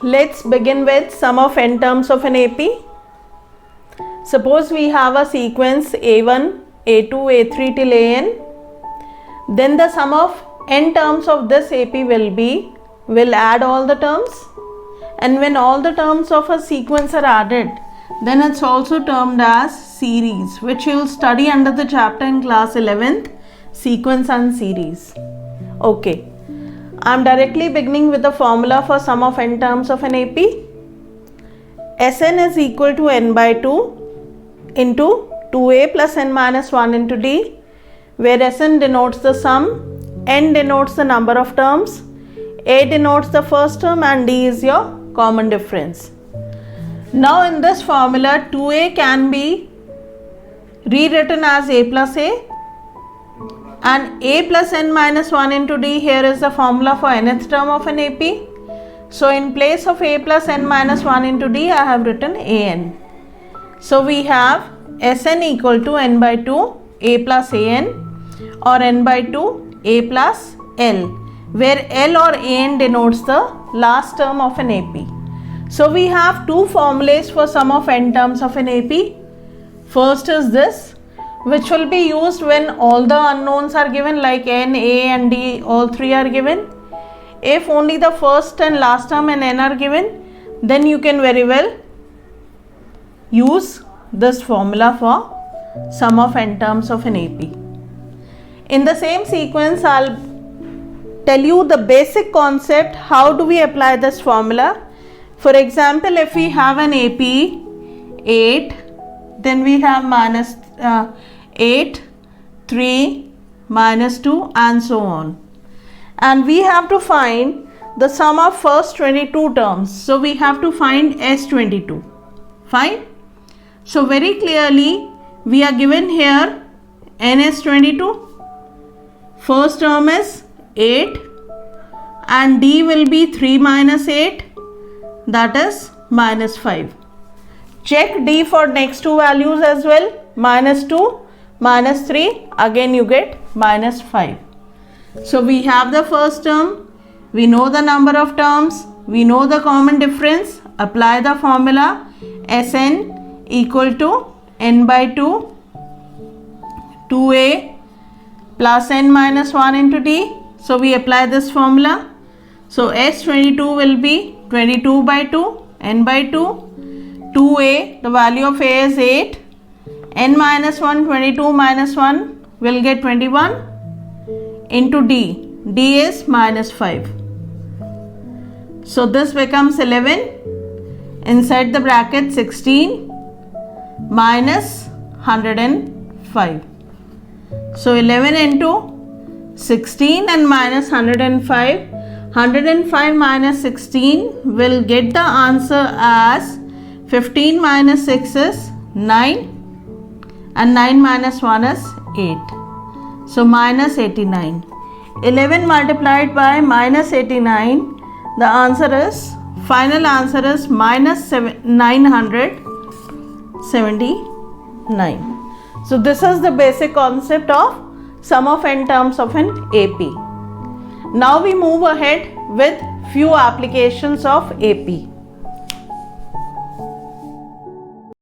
Let's begin with sum of n terms of an AP. Suppose we have a sequence A1, A2, A3 till An. Then the sum of n terms of this AP will add all the terms, and when all the terms of a sequence are added, then it's also termed as series, which you'll study under the chapter in class 11th, sequence and series. Okay, I'm directly beginning with the formula for sum of n terms of an AP. Sn is equal to n by 2 into 2a plus n minus 1 into d, where Sn denotes the sum, n denotes the number of terms, a denotes the first term, and d is your common difference. Now in this formula, 2a can be rewritten as a plus a, and a plus n minus 1 into d here is the formula for nth term of an AP. So in place of a plus n minus 1 into d, I have written an. So we have Sn equal to n by 2 a plus an, or n by 2 a plus l, where l or an denotes the last term of an AP. So we have two formulas for sum of n terms of an AP. First is this, which will be used when all the unknowns are given, like n, a and d, all three are given. If only the first and last term and n are given, then you can very well use this formula for sum of n terms of an AP. In the same sequence, I'll tell you the basic concept, how do we apply this formula. For example, if we have an AP 8, then we have minus 8, 3, minus 2 and so on. And we have to find the sum of first 22 terms. So we have to find S22. Fine. So very clearly we are given here n is 22. First term is 8 and d will be 3 minus 8, that is minus 5. Check d for next two values as well. Minus 2, minus 3, again you get minus 5. So we have the first term, we know the number of terms, we know the common difference. Apply the formula Sn equal to n by 2 2a plus n minus 1 into d. So we apply this formula. So S22 will be 22 by 2, n by 2, 2a, the value of a is 8, n minus 1, 22 minus 1 will get 21 into d, d is minus 5. So this becomes 11, inside the bracket 16 minus 105. So 11 into 16 and minus 105. 105 minus 16 will get the answer as 15 minus 6 is 9 and 9 minus 1 is 8. So minus 89. 11 multiplied by minus 89, the answer is, final answer is minus 979. So this is the basic concept of sum of n terms of an AP. Now we move ahead with few applications of AP.